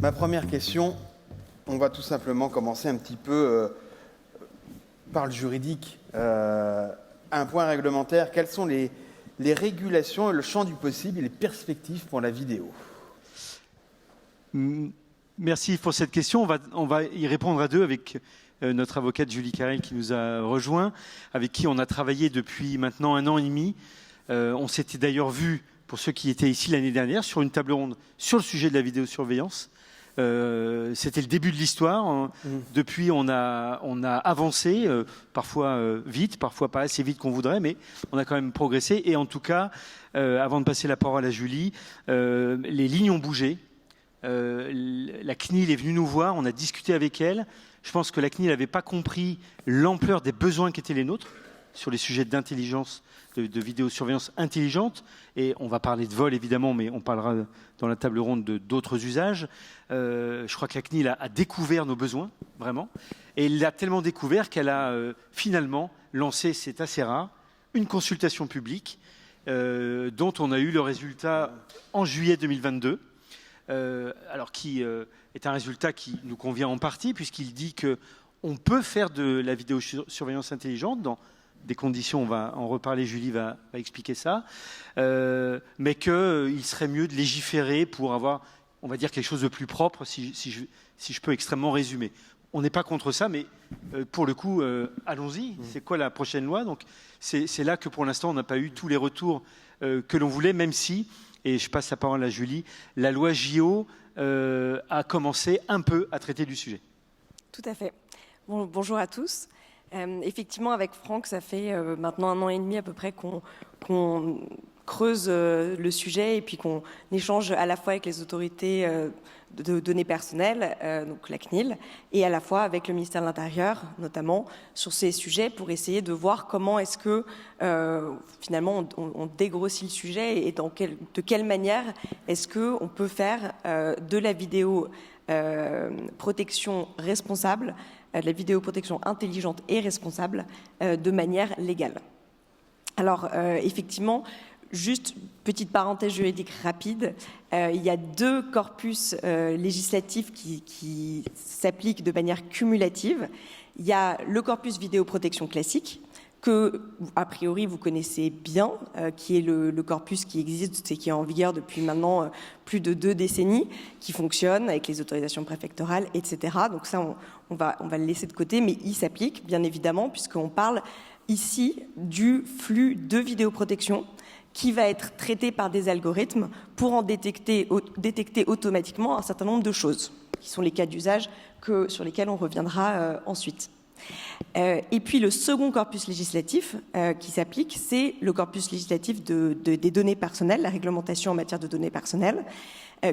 Ma première question, on va tout simplement commencer un petit peu par le juridique. Un point réglementaire, quelles sont les régulations, le champ du possible et les perspectives pour la vidéo? Merci pour cette question. On va y répondre à deux avec notre avocate Julie Carrel qui nous a rejoint, avec qui on a travaillé depuis maintenant 1 an et demi. On s'était d'ailleurs vu, pour ceux qui étaient ici l'année dernière, sur une table ronde sur le sujet de la vidéosurveillance. C'était le début de l'histoire. Depuis, on a avancé, parfois vite, parfois pas assez vite qu'on voudrait, mais on a quand même progressé. Et en tout cas, avant de passer la parole à Julie, les lignes ont bougé. La CNIL est venue nous voir, on a discuté avec elle. Je pense que la CNIL n'avait pas compris l'ampleur des besoins qui étaient les nôtres sur les sujets d'intelligence, de vidéosurveillance intelligente. Et on va parler de vol évidemment, mais on parlera dans la table ronde d'autres usages. Je crois que la CNIL a découvert nos besoins, vraiment. Et elle l'a tellement découvert qu'elle a finalement lancé, c'est assez rare, une consultation publique dont on a eu le résultat en juillet 2022. Alors qui est un résultat qui nous convient en partie, puisqu'il dit qu'on peut faire de la vidéosurveillance intelligente dans des conditions, on va en reparler, Julie va expliquer ça, mais qu'il serait mieux de légiférer pour avoir, on va dire, quelque chose de plus propre, si je peux extrêmement résumer. On n'est pas contre ça, mais pour le coup, allons-y. C'est quoi la prochaine loi? Donc c'est là que pour l'instant, on n'a pas eu tous les retours que l'on voulait, même si, et je passe la parole à Julie, la loi JO a commencé un peu à traiter du sujet. Tout à fait. Bonjour à tous. Effectivement, avec Franck, ça fait maintenant 1 an et demi à peu près qu'on creuse le sujet et puis qu'on échange à la fois avec les autorités de données personnelles, donc la CNIL, et à la fois avec le ministère de l'Intérieur, notamment, sur ces sujets pour essayer de voir comment est-ce que finalement on dégrossit le sujet et de quelle manière est-ce qu'on peut faire de la vidéo protection responsable, de la vidéoprotection intelligente et responsable de manière légale. Alors, effectivement, juste petite parenthèse juridique rapide, il y a 2 corpus législatifs qui s'appliquent de manière cumulative. Il y a le corpus vidéoprotection classique, que, a priori, vous connaissez bien, qui est le corpus qui existe et qui est en vigueur depuis maintenant plus de 2 décennies, qui fonctionne avec les autorisations préfectorales, etc. Donc ça, on va le laisser de côté, mais il s'applique, bien évidemment, puisqu'on parle ici du flux de vidéoprotection qui va être traité par des algorithmes pour en détecter automatiquement un certain nombre de choses, qui sont les cas d'usage sur lesquels on reviendra ensuite. Et puis le second corpus législatif qui s'applique, c'est le corpus législatif des données personnelles, la réglementation en matière de données personnelles,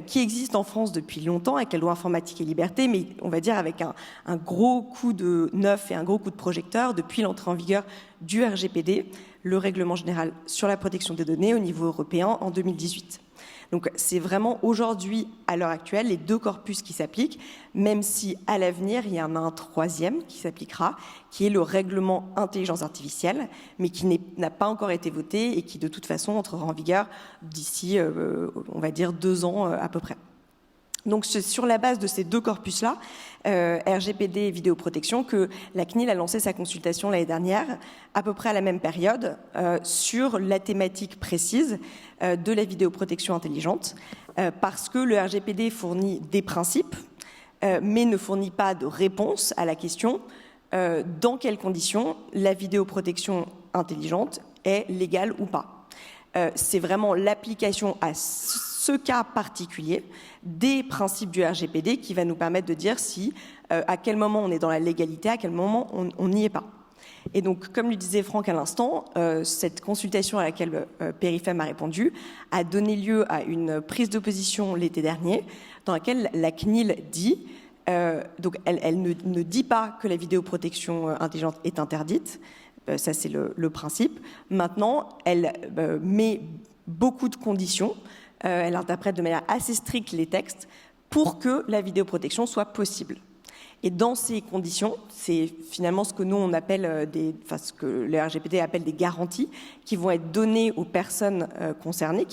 qui existe en France depuis longtemps avec la loi informatique et liberté, mais on va dire avec un gros coup de neuf et un gros coup de projecteur depuis l'entrée en vigueur du RGPD, le règlement général sur la protection des données au niveau européen en 2018. Donc c'est vraiment aujourd'hui, à l'heure actuelle, les 2 corpus qui s'appliquent, même si à l'avenir, il y en a un 3e qui s'appliquera, qui est le règlement intelligence artificielle, mais qui n'a pas encore été voté et qui de toute façon entrera en vigueur d'ici, on va dire, 2 ans à peu près. Donc c'est sur la base de ces 2 corpus-là, RGPD et vidéoprotection, que la CNIL a lancé sa consultation l'année dernière, à peu près à la même période, sur la thématique précise de la vidéoprotection intelligente, parce que le RGPD fournit des principes, mais ne fournit pas de réponse à la question dans quelles conditions la vidéoprotection intelligente est légale ou pas. C'est vraiment l'application à ce cas particulier des principes du RGPD qui va nous permettre de dire si, à quel moment on est dans la légalité, à quel moment on n'y est pas. Et donc, comme le disait Franck à l'instant, cette consultation à laquelle Périfem a répondu a donné lieu à une prise de position l'été dernier dans laquelle la CNIL dit, donc elle ne dit pas que la vidéoprotection intelligente est interdite, ça c'est le principe. Maintenant, elle met beaucoup de conditions, elle interprète de manière assez stricte les textes pour que la vidéoprotection soit possible. Et dans ces conditions, c'est finalement ce que nous on appelle ce que le RGPD appelle des garanties qui vont être données aux personnes concernées,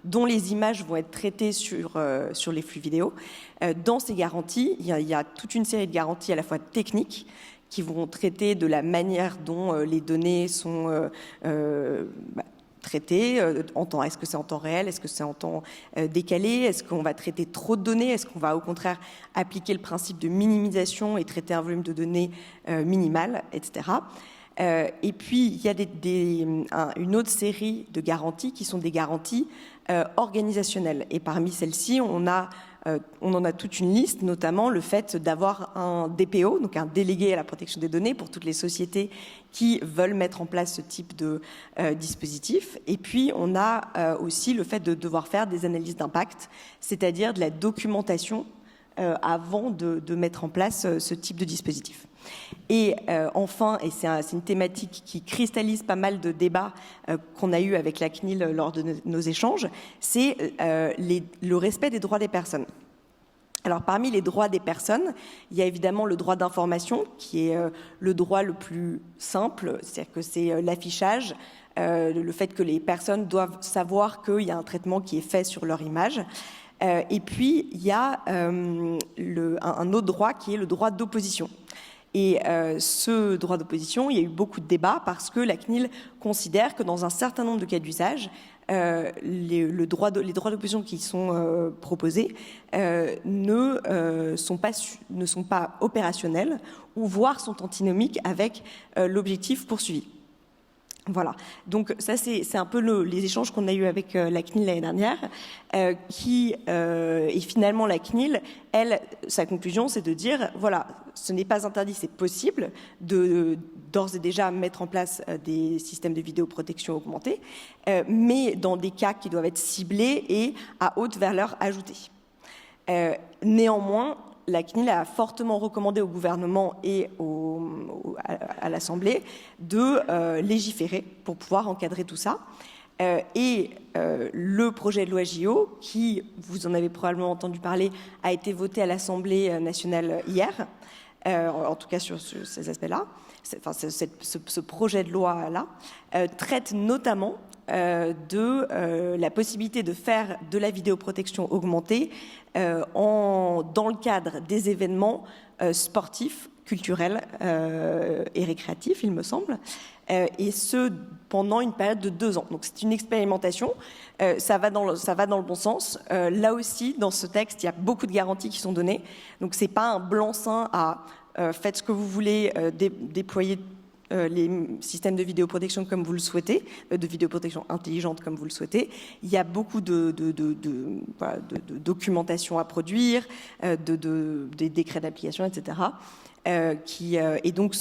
dont les images vont être traitées sur les flux vidéo. Dans ces garanties, il y a toute une série de garanties à la fois techniques qui vont traiter de la manière dont les données sont traitées est-ce que c'est en temps réel, est-ce que c'est en temps décalé, est-ce qu'on va traiter trop de données, est-ce qu'on va au contraire appliquer le principe de minimisation et traiter un volume de données minimal, etc. Et puis il y a une autre série de garanties qui sont des garanties organisationnelles. Et parmi celles-ci, on en a toute une liste, notamment le fait d'avoir un DPO, donc un délégué à la protection des données pour toutes les sociétés qui veulent mettre en place ce type de dispositif. Et puis, on a aussi le fait de devoir faire des analyses d'impact, c'est-à-dire de la documentation avant de mettre en place ce type de dispositif. Et enfin, et c'est une thématique qui cristallise pas mal de débats qu'on a eu avec la CNIL lors de nos échanges, c'est le respect des droits des personnes. Alors parmi les droits des personnes, il y a évidemment le droit d'information qui est le droit le plus simple, c'est-à-dire que c'est l'affichage, le fait que les personnes doivent savoir qu'il y a un traitement qui est fait sur leur image. Et puis il y a un autre droit qui est le droit d'opposition. Et ce droit d'opposition, il y a eu beaucoup de débats parce que la CNIL considère que dans un certain nombre de cas d'usage, les droits d'opposition qui sont proposés ne sont pas opérationnels ou voire sont antinomiques avec l'objectif poursuivi. Voilà, donc ça c'est un peu les échanges qu'on a eus avec la CNIL l'année dernière, et finalement la CNIL, sa conclusion c'est de dire, voilà, ce n'est pas interdit, c'est possible d'ores et déjà mettre en place des systèmes de vidéoprotection augmentée, mais dans des cas qui doivent être ciblés et à haute valeur ajoutée. Néanmoins, la CNIL a fortement recommandé au gouvernement et à l'Assemblée de légiférer pour pouvoir encadrer tout ça. Et le projet de loi JO, qui, vous en avez probablement entendu parler, a été voté à l'Assemblée nationale hier, en tout cas sur ces aspects-là. Ce projet de loi-là traite notamment de la possibilité de faire de la vidéoprotection augmentée dans le cadre des événements sportifs, culturels et récréatifs, il me semble, et ce pendant une période de 2 ans. Donc c'est une expérimentation, ça va dans le bon sens. Là aussi, dans ce texte, il y a beaucoup de garanties qui sont données. Donc c'est pas un blanc-seing à faites ce que vous voulez, déployer les systèmes de vidéoprotection comme vous le souhaitez, de vidéoprotection intelligente comme vous le souhaitez. Il y a beaucoup de documentation à produire, des décrets d'application, etc. Et donc,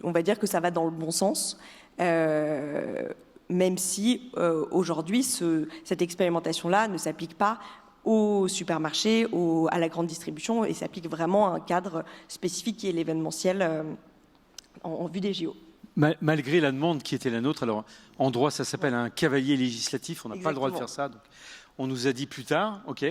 on va dire que ça va dans le bon sens, même si aujourd'hui, cette expérimentation-là ne s'applique pas aux supermarchés, à la grande distribution, et s'applique vraiment à un cadre spécifique qui est l'événementiel en vue des JO. Malgré la demande qui était la nôtre, alors en droit ça s'appelle un cavalier législatif, on n'a pas le droit de faire ça, donc on nous a dit plus tard, ok.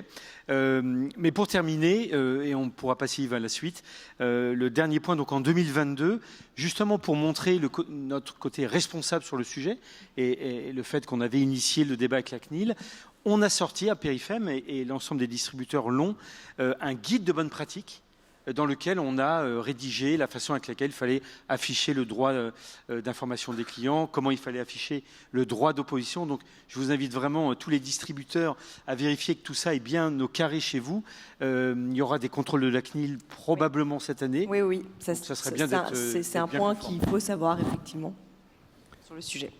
Mais pour terminer, et on pourra passer à la suite, le dernier point, donc en 2022, justement pour montrer notre côté responsable sur le sujet et le fait qu'on avait initié le débat avec la CNIL, on a sorti à Périfem, et l'ensemble des distributeurs l'ont, un guide de bonne pratique dans lequel on a rédigé la façon avec laquelle il fallait afficher le droit d'information des clients, comment il fallait afficher le droit d'opposition. Donc je vous invite vraiment, tous les distributeurs, à vérifier que tout ça est bien au carré chez vous. Il y aura des contrôles de la CNIL probablement cette année. Oui. Ça serait bien d'être c'est un point qu'il faut savoir effectivement sur le sujet.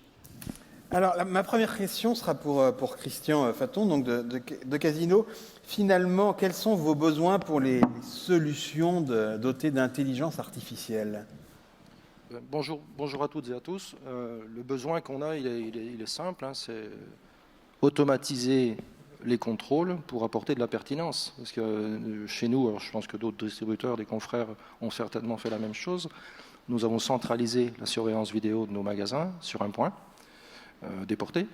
Alors, ma première question sera pour Christian Faton, donc de Casino. Finalement, quels sont vos besoins pour les solutions dotées d'intelligence artificielle ? Bonjour à toutes et à tous. Le besoin qu'on a, il est simple, hein, c'est automatiser les contrôles pour apporter de la pertinence. Parce que chez nous, alors je pense que d'autres distributeurs, des confrères, ont certainement fait la même chose. Nous avons centralisé la surveillance vidéo de nos magasins sur un point. Déporté.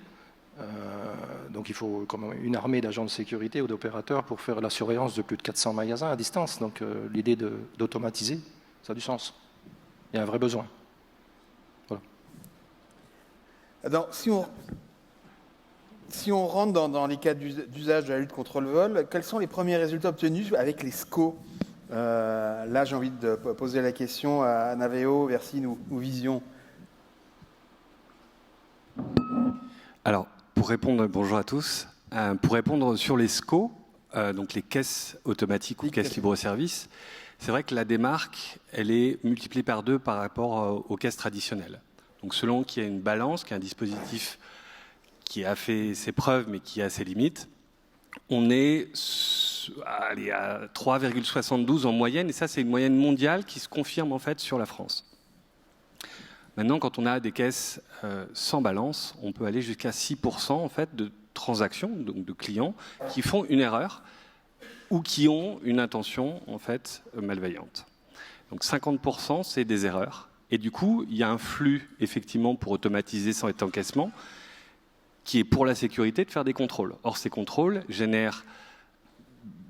Donc il faut quand même une armée d'agents de sécurité ou d'opérateurs pour faire la surveillance de plus de 400 magasins à distance. Donc l'idée d'automatiser, ça a du sens. Il y a un vrai besoin. Voilà. Alors, si on rentre dans les cas d'usage de la lutte contre le vol, quels sont les premiers résultats obtenus avec les SCO? Là, j'ai envie de poser la question à Naveo, Versine ou Vision. Alors, bonjour à tous. Pour répondre sur les SCO, donc les caisses automatiques ou caisses libre-service, c'est vrai que la démarque, elle est multipliée par 2 par rapport aux caisses traditionnelles. Donc selon qu'il y a une balance, qu'il y a un dispositif qui a fait ses preuves mais qui a ses limites, on est à 3,72 en moyenne, et ça c'est une moyenne mondiale qui se confirme en fait sur la France. Maintenant, quand on a des caisses sans balance, on peut aller jusqu'à 6% en fait de transactions, donc de clients qui font une erreur ou qui ont une intention en fait malveillante. Donc 50% c'est des erreurs, et du coup il y a un flux effectivement pour automatiser cet encaissement qui est pour la sécurité de faire des contrôles. Or ces contrôles génèrent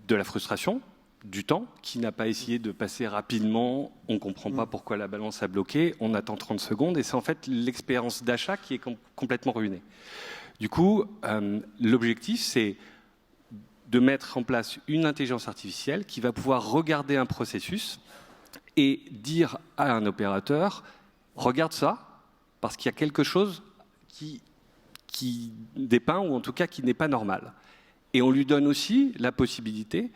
de la frustration, du temps, qui n'a pas essayé de passer rapidement, on ne comprend pas pourquoi la balance a bloqué, on attend 30 secondes, et c'est en fait l'expérience d'achat qui est complètement ruinée. Du coup, l'objectif, c'est de mettre en place une intelligence artificielle qui va pouvoir regarder un processus et dire à un opérateur, regarde ça, parce qu'il y a quelque chose qui dépeint, ou en tout cas qui n'est pas normal. Et on lui donne aussi la possibilité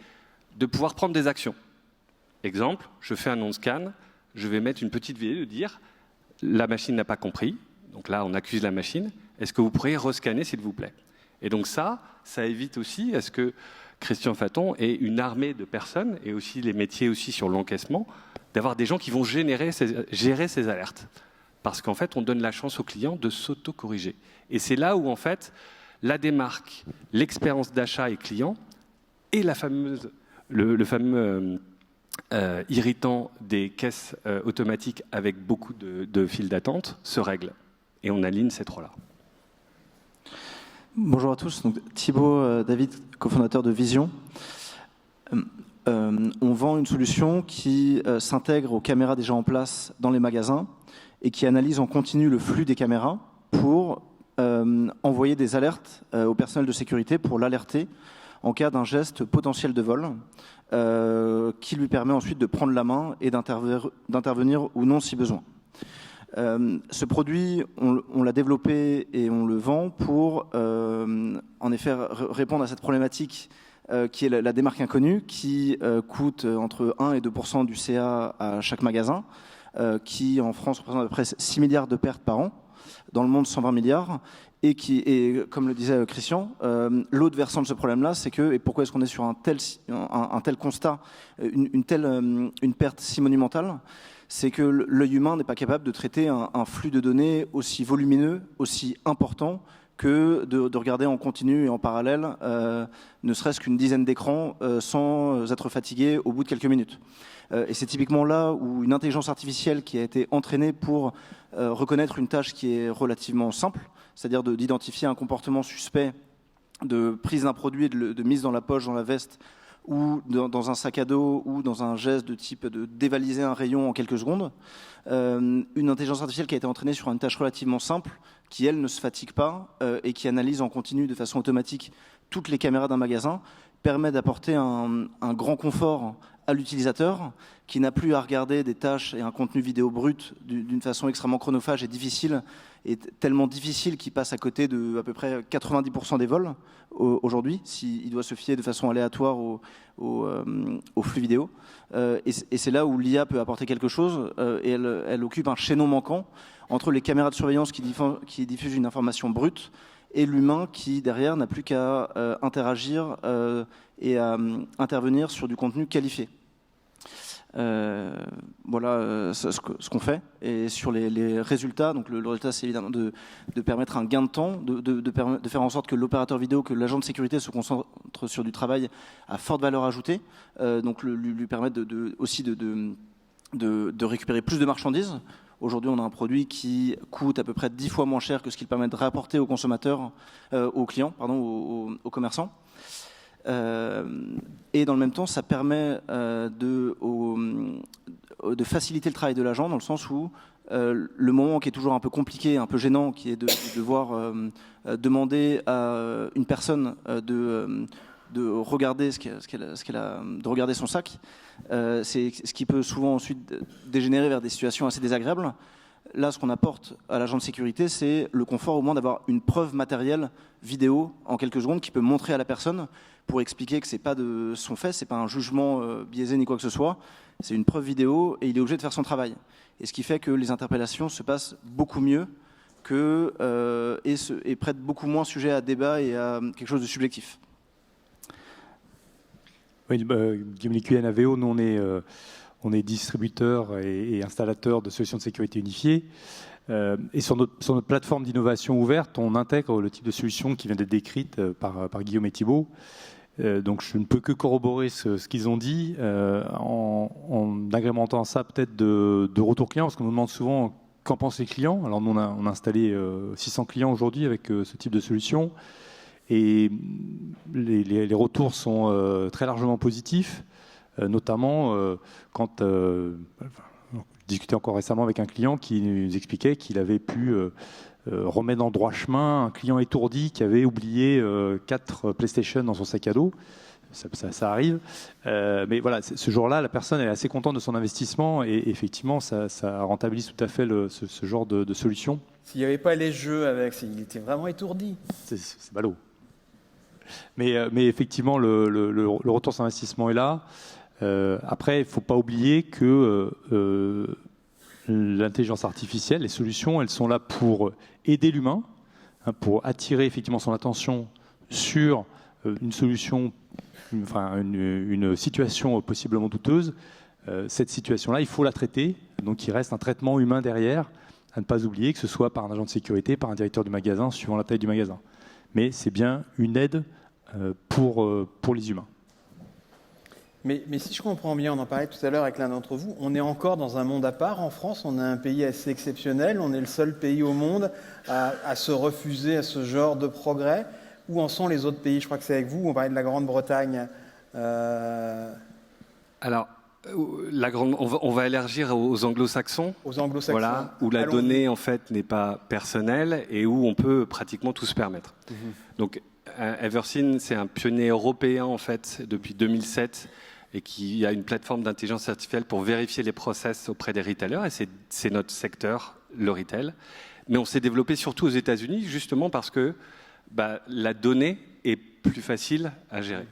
de pouvoir prendre des actions. Exemple, je fais un non-scan, je vais mettre une petite vidéo de dire la machine n'a pas compris, donc là on accuse la machine, est-ce que vous pourriez rescanner s'il vous plaît? Et donc ça évite aussi à ce que Christian Faton ait une armée de personnes, et aussi les métiers aussi sur l'encaissement, d'avoir des gens qui vont gérer ces alertes. Parce qu'en fait on donne la chance au client de s'auto-corriger. Et c'est là où en fait la démarque, l'expérience d'achat et client et le fameux irritant des caisses automatiques avec beaucoup de files d'attente se règle. Et on aligne ces trois-là. Bonjour à tous, donc, Thibaut David, cofondateur de Vision. On vend une solution qui s'intègre aux caméras déjà en place dans les magasins et qui analyse en continu le flux des caméras pour envoyer des alertes au personnel de sécurité pour l'alerter en cas d'un geste potentiel de vol, qui lui permet ensuite de prendre la main et d'intervenir ou non si besoin. Ce produit, on l'a développé et on le vend pour en effet répondre à cette problématique qui est la démarque inconnue, qui coûte entre 1 et 2% du CA à chaque magasin, qui en France représente à peu près 6 milliards de pertes par an, dans le monde 120 milliards, et comme le disait Christian, l'autre versant de ce problème-là, c'est que, et pourquoi est-ce qu'on est sur un tel constat, une perte si monumentale, c'est que l'œil humain n'est pas capable de traiter un flux de données aussi volumineux, aussi important, que de regarder en continu et en parallèle, ne serait-ce qu'une dizaine d'écrans sans être fatigué au bout de quelques minutes. Et c'est typiquement là où une intelligence artificielle qui a été entraînée pour reconnaître une tâche qui est relativement simple, c'est-à-dire d'identifier un comportement suspect de prise d'un produit, de mise dans la poche, dans la veste, ou dans un sac à dos, ou dans un geste de type de dévaliser un rayon en quelques secondes. Une intelligence artificielle qui a été entraînée sur une tâche relativement simple, qui, elle, ne se fatigue pas et qui analyse en continu de façon automatique toutes les caméras d'un magasin, permet d'apporter un grand confort à l'utilisateur qui n'a plus à regarder des tâches et un contenu vidéo brut d'une façon extrêmement chronophage et difficile, et tellement difficile qu'il passe à côté de à peu près 90% des vols aujourd'hui, s'il doit se fier de façon aléatoire au flux vidéo. Et c'est là où l'IA peut apporter quelque chose, et elle occupe un chaînon manquant entre les caméras de surveillance qui diffusent une information brute et l'humain qui, derrière, n'a plus qu'à interagir et à intervenir sur du contenu qualifié. Voilà ce qu'on fait. Et sur les résultats, donc le résultat, c'est évidemment de permettre un gain de temps, de faire en sorte que l'opérateur vidéo, que l'agent de sécurité se concentre sur du travail à forte valeur ajoutée, donc lui permettre aussi de récupérer plus de marchandises Aujourd'hui, on a un produit qui coûte à peu près 10 fois moins cher que ce qu'il permet de rapporter aux consommateurs, aux clients, pardon, aux commerçants. Et dans le même temps, ça permet de faciliter le travail de l'agent, dans le sens où le moment qui est toujours un peu compliqué, un peu gênant, qui est de devoir demander à une personne de regarder de regarder son sac, c'est ce qui peut souvent ensuite dégénérer vers des situations assez désagréables. Là, ce qu'on apporte à l'agent de sécurité, c'est le confort au moins d'avoir une preuve matérielle vidéo en quelques secondes qui peut montrer à la personne pour expliquer que c'est pas de son fait, c'est pas un jugement biaisé ni quoi que ce soit, c'est une preuve vidéo et il est obligé de faire son travail. Et ce qui fait que les interpellations se passent beaucoup mieux et prêtent beaucoup moins sujet à débat et à quelque chose de subjectif. Oui, Guillaume Lécuyen, AVO, nous on est distributeur et installateur de solutions de sécurité unifiées. Et sur notre plateforme d'innovation ouverte, on intègre le type de solution qui vient d'être décrite par Guillaume et Thibault. Donc je ne peux que corroborer ce qu'ils ont dit en agrémentant ça peut-être de retours clients, parce qu'on nous demande souvent qu'en pensent les clients. Alors nous on a installé 600 clients aujourd'hui avec ce type de solution. Et les retours sont très largement positifs, notamment quand je discutais encore récemment avec un client qui nous expliquait qu'il avait pu remettre dans le droit chemin un client étourdi qui avait oublié 4 PlayStation dans son sac à dos. Ça arrive. Mais voilà, ce jour-là, la personne est assez contente de son investissement et effectivement, ça rentabilise tout à fait ce genre de solution. S'il n'y avait pas les jeux avec, il était vraiment étourdi. C'est ballot. Mais effectivement, le retour sur investissement est là. Après, il ne faut pas oublier que l'intelligence artificielle, les solutions, elles sont là pour aider l'humain, pour attirer effectivement son attention sur une solution, une situation possiblement douteuse. Cette situation-là, il faut la traiter. Donc, il reste un traitement humain derrière, à ne pas oublier, que ce soit par un agent de sécurité, par un directeur du magasin, suivant la taille du magasin. Mais c'est bien une aide pour les humains. Mais si je comprends bien, on en parlait tout à l'heure avec l'un d'entre vous, on est encore dans un monde à part en France, on est un pays assez exceptionnel, on est le seul pays au monde à se refuser à ce genre de progrès. Où en sont les autres pays? Je crois que c'est avec vous, on parlait de la Grande-Bretagne. Alors, on va élargir aux anglo-saxons. Aux anglo-saxons. Voilà, où la donnée en fait n'est pas personnelle et où on peut pratiquement tout se permettre. Donc, Everseen, c'est un pionnier européen en fait depuis 2007 et qui a une plateforme d'intelligence artificielle pour vérifier les process auprès des retailers. Et c'est notre secteur, le retail. Mais on s'est développé surtout aux États-Unis justement parce que la donnée est plus facile à gérer.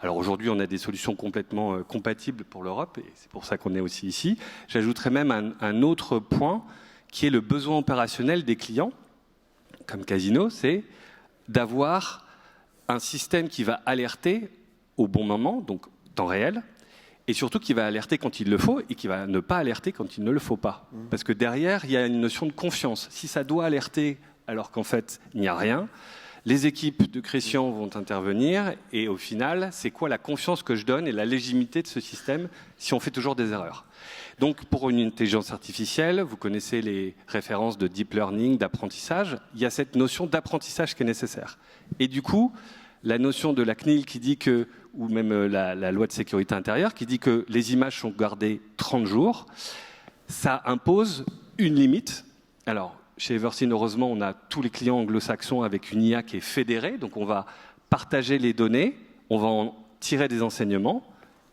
Alors aujourd'hui, on a des solutions complètement compatibles pour l'Europe, et c'est pour ça qu'on est aussi ici. J'ajouterais même un autre point, qui est le besoin opérationnel des clients, comme Casino, c'est d'avoir un système qui va alerter au bon moment, donc temps réel, et surtout qui va alerter quand il le faut, et qui va ne pas alerter quand il ne le faut pas. Parce que derrière, il y a une notion de confiance. Si ça doit alerter alors qu'en fait, il n'y a rien, les équipes de Christian vont intervenir et au final, c'est quoi la confiance que je donne et la légitimité de ce système si on fait toujours des erreurs? Donc pour une intelligence artificielle, vous connaissez les références de deep learning, d'apprentissage, il y a cette notion d'apprentissage qui est nécessaire. Et du coup, la notion de la CNIL qui dit que, ou même la loi de sécurité intérieure qui dit que les images sont gardées 30 jours, ça impose une limite. Alors, chez Everseen, heureusement, on a tous les clients anglo-saxons avec une IA qui est fédérée. Donc, on va partager les données, on va en tirer des enseignements,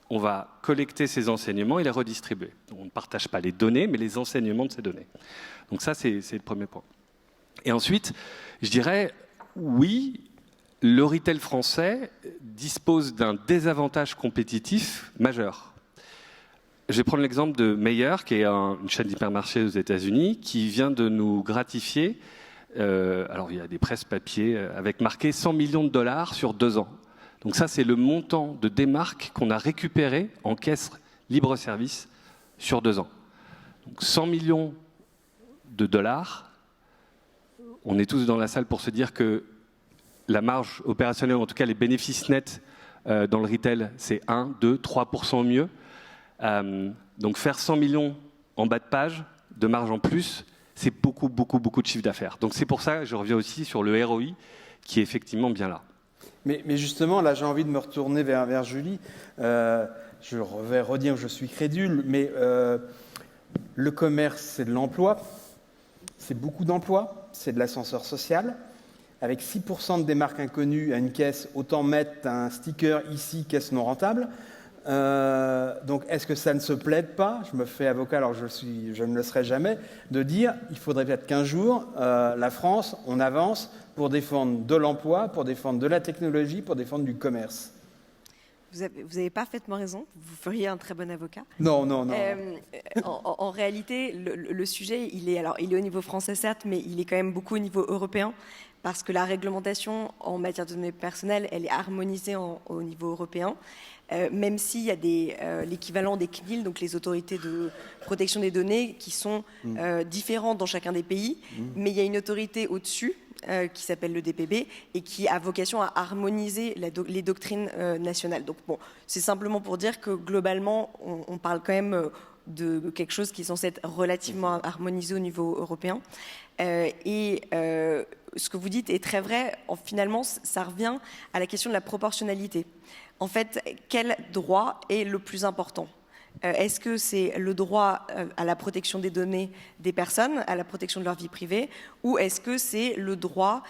on va collecter ces enseignements et les redistribuer. Donc, on ne partage pas les données, mais les enseignements de ces données. Donc ça, c'est le premier point. Et ensuite, je dirais, oui, le retail français dispose d'un désavantage compétitif majeur. Je vais prendre l'exemple de Meyer, qui est une chaîne d'hypermarchés aux États-Unis, qui vient de nous gratifier. Alors, il y a des presse-papiers avec marqué 100 millions de dollars sur 2 ans. Donc ça, c'est le montant de démarque qu'on a récupéré en caisse libre-service sur 2 ans. Donc 100 millions de dollars. On est tous dans la salle pour se dire que la marge opérationnelle, en tout cas les bénéfices nets dans le retail, c'est 1, 2, 3% au mieux. Donc faire 100 millions en bas de page, de marge en plus, c'est beaucoup de chiffre d'affaires. Donc c'est pour ça que je reviens aussi sur le ROI qui est effectivement bien là. Mais justement, là, j'ai envie de me retourner vers Julie. Je vais redire que je suis crédule, mais le commerce, c'est de l'emploi, c'est beaucoup d'emplois, c'est de l'ascenseur social. Avec 6% de marques inconnues à une caisse, autant mettre un sticker ici, caisse non rentable. Donc, est-ce que ça ne se plaide pas, je me fais avocat alors que je ne le serai jamais, de dire il faudrait peut-être qu'un jour, la France, on avance pour défendre de l'emploi, pour défendre de la technologie, pour défendre du commerce. Vous avez parfaitement raison, vous feriez un très bon avocat. Non. En réalité, le sujet, il est au niveau français certes, mais il est quand même beaucoup au niveau européen, parce que la réglementation en matière de données personnelles, elle est harmonisée au niveau européen, même s'il y a l'équivalent des CNIL, donc les autorités de protection des données, qui sont différentes dans chacun des pays, mais il y a une autorité au-dessus, qui s'appelle le DPB et qui a vocation à harmoniser les doctrines nationales. Donc bon, c'est simplement pour dire que globalement, on parle quand même de quelque chose qui est censé être relativement harmonisé au niveau européen. Ce que vous dites est très vrai. Finalement, ça revient à la question de la proportionnalité. En fait, quel droit est le plus important ? Est-ce que c'est le droit à la protection des données des personnes, à la protection de leur vie privée, ou est-ce que c'est le droit,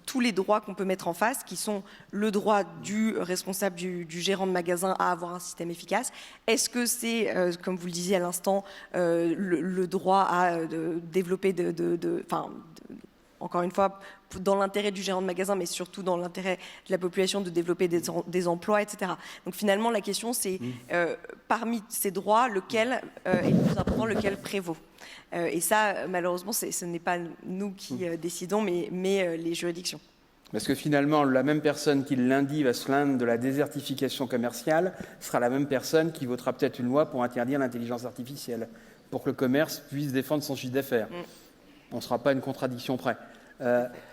tous les droits qu'on peut mettre en face, qui sont le droit du responsable, du gérant de magasin à avoir un système efficace? Est-ce que c'est, comme vous le disiez à l'instant, le droit à développer encore une fois, dans l'intérêt du gérant de magasin, mais surtout dans l'intérêt de la population de développer des emplois, etc. Donc finalement, la question, c'est parmi ces droits, lequel est le plus important, lequel prévaut. Et ça, malheureusement, ce n'est pas nous qui décidons, mais les juridictions. Parce que finalement, la même personne qui lundi va se plaindre de la désertification commerciale sera la même personne qui votera peut-être une loi pour interdire l'intelligence artificielle, pour que le commerce puisse défendre son chiffre d'affaires. On ne sera pas à une contradiction près.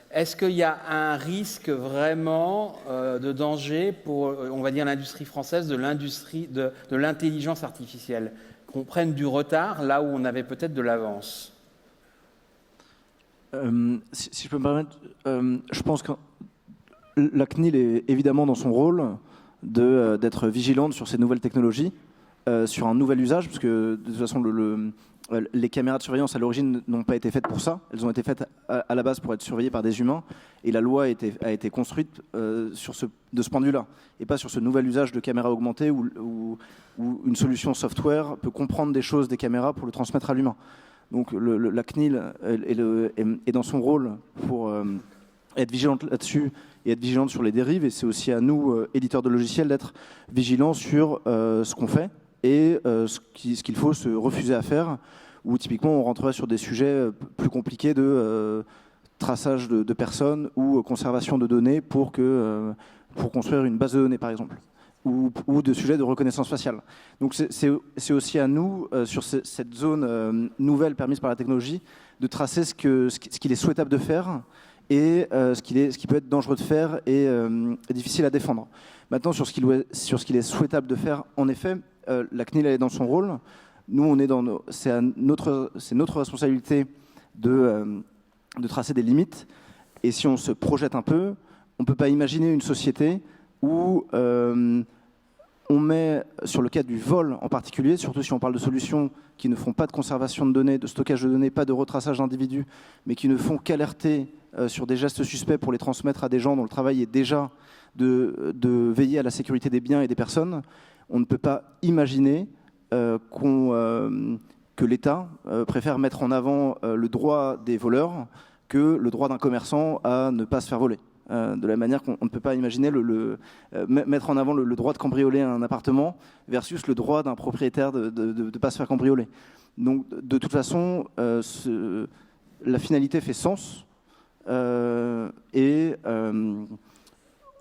Est-ce qu'il y a un risque vraiment de danger pour, on va dire, l'industrie française de l'intelligence artificielle, qu'on prenne du retard là où on avait peut-être de l'avance? Si je peux me permettre, je pense que la CNIL est évidemment dans son rôle d'être vigilante sur ces nouvelles technologies, sur un nouvel usage, parce que de toute façon, les caméras de surveillance à l'origine n'ont pas été faites pour ça. Elles ont été faites à la base pour être surveillées par des humains, et la loi a été construite de ce point de vue-là, et pas sur ce nouvel usage de caméras augmentées où une solution software peut comprendre des choses des caméras pour le transmettre à l'humain. Donc la CNIL est dans son rôle pour être vigilante là-dessus et être vigilante sur les dérives, et c'est aussi à nous, éditeurs de logiciels, d'être vigilants sur ce qu'on fait et ce qu'il faut se refuser à faire, où typiquement on rentrerait sur des sujets plus compliqués de traçage de personnes ou conservation de données pour construire une base de données par exemple, ou de sujets de reconnaissance faciale. Donc c'est aussi à nous, sur cette zone nouvelle permise par la technologie, de tracer ce qu'il est souhaitable de faire et ce qui peut être dangereux de faire et difficile à défendre. Maintenant, sur ce qu'il est souhaitable de faire, en effet, la CNIL elle est dans son rôle. Nous, c'est notre responsabilité de tracer des limites. Et si on se projette un peu, on ne peut pas imaginer une société où on met, sur le cas du vol en particulier, surtout si on parle de solutions qui ne font pas de conservation de données, de stockage de données, pas de retraçage d'individus, mais qui ne font qu'alerter sur des gestes suspects pour les transmettre à des gens dont le travail est déjà de veiller à la sécurité des biens et des personnes. On ne peut pas imaginer que l'État préfère mettre en avant le droit des voleurs que le droit d'un commerçant à ne pas se faire voler. De la manière qu'on ne peut pas imaginer mettre en avant le droit de cambrioler un appartement versus le droit d'un propriétaire de ne pas se faire cambrioler. Donc, de toute façon, la finalité fait sens et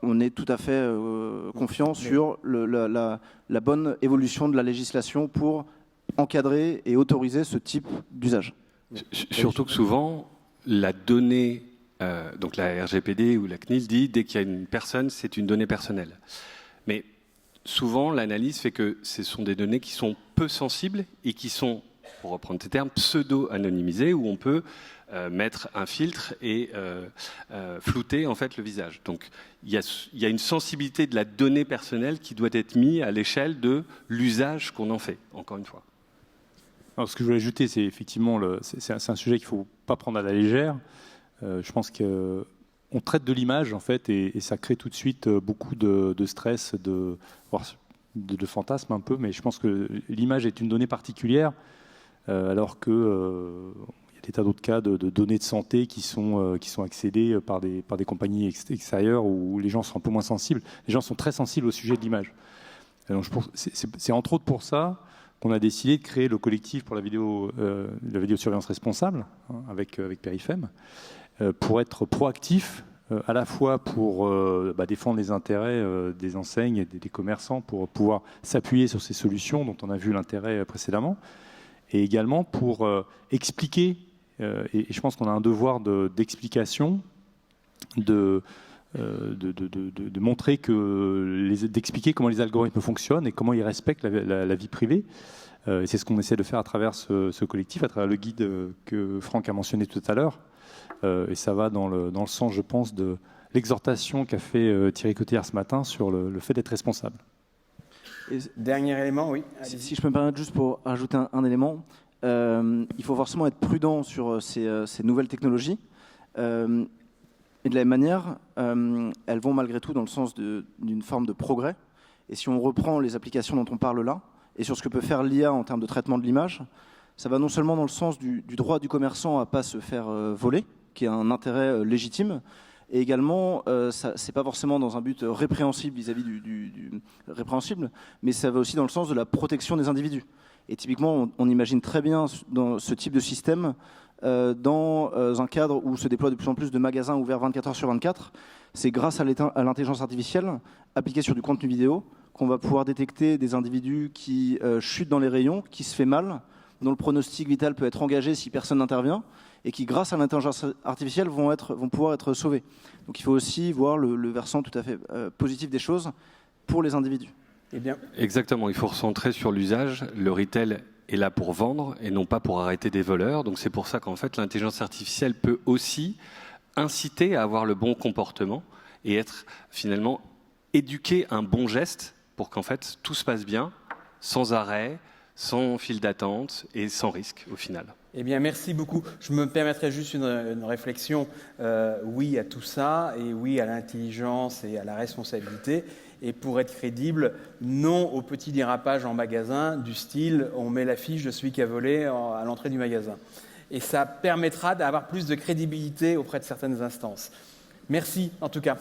on est tout à fait confiant sur la bonne évolution de la législation pour encadrer et autoriser ce type d'usage. Surtout que souvent, la donnée, donc la RGPD ou la CNIL dit dès qu'il y a une personne, c'est une donnée personnelle. Mais souvent, l'analyse fait que ce sont des données qui sont peu sensibles et qui sont pour reprendre tes termes, pseudo-anonymisé, où on peut mettre un filtre et flouter en fait le visage. Donc il y a une sensibilité de la donnée personnelle qui doit être mise à l'échelle de l'usage qu'on en fait, encore une fois. Alors, ce que je voulais ajouter, c'est effectivement c'est un sujet qu'il ne faut pas prendre à la légère. Je pense qu'on traite de l'image en fait, et ça crée tout de suite beaucoup de stress, de fantasme un peu, mais je pense que l'image est une donnée particulière, alors que il y a des tas d'autres cas de données de santé qui sont accédées par des compagnies extérieures où les gens sont un peu moins sensibles. Les gens sont très sensibles au sujet de l'image. Donc, c'est entre autres pour ça qu'on a décidé de créer le collectif pour la vidéosurveillance responsable, hein, avec Perifem, pour être proactif, à la fois pour défendre les intérêts des enseignes et des commerçants, pour pouvoir s'appuyer sur ces solutions dont on a vu l'intérêt précédemment, et également pour expliquer, et je pense qu'on a un devoir d'explication, de montrer d'expliquer comment les algorithmes fonctionnent et comment ils respectent la vie privée. Et c'est ce qu'on essaie de faire à travers ce collectif, à travers le guide que Franck a mentionné tout à l'heure. Et ça va dans le sens, je pense, de l'exhortation qu'a fait Thierry Cotillard ce matin sur le fait d'être responsable. Et dernier élément, oui. Si je peux me permettre juste pour ajouter un élément, il faut forcément être prudent sur ces nouvelles technologies. Et de la même manière, elles vont malgré tout dans le sens d'une forme de progrès. Et si on reprend les applications dont on parle là, et sur ce que peut faire l'IA en termes de traitement de l'image, ça va non seulement dans le sens du droit du commerçant à ne pas se faire voler, qui est un intérêt légitime, et également, c'est pas forcément dans un but répréhensible vis-à-vis du répréhensible, mais ça va aussi dans le sens de la protection des individus. Et typiquement, on imagine très bien dans ce type de système dans un cadre où se déploient de plus en plus de magasins ouverts 24 heures sur 24. C'est grâce à l'intelligence artificielle appliquée sur du contenu vidéo qu'on va pouvoir détecter des individus qui chutent dans les rayons, qui se fait mal, dont le pronostic vital peut être engagé si personne n'intervient, et qui, grâce à l'intelligence artificielle, vont pouvoir être sauvés. Donc il faut aussi voir le versant tout à fait positif des choses pour les individus. Eh bien. Exactement, il faut recentrer sur l'usage. Le retail est là pour vendre et non pas pour arrêter des voleurs. Donc c'est pour ça qu'en fait l'intelligence artificielle peut aussi inciter à avoir le bon comportement et être finalement éduquer un bon geste pour qu'en fait tout se passe bien, sans arrêt, sans file d'attente et sans risque au final. Eh bien, merci beaucoup. Je me permettrai juste une réflexion. Oui à tout ça, et oui à l'intelligence et à la responsabilité. Et pour être crédible, non au petit dérapage en magasin du style on met l'affiche de celui qui a volé à l'entrée du magasin. Et ça permettra d'avoir plus de crédibilité auprès de certaines instances. Merci en tout cas.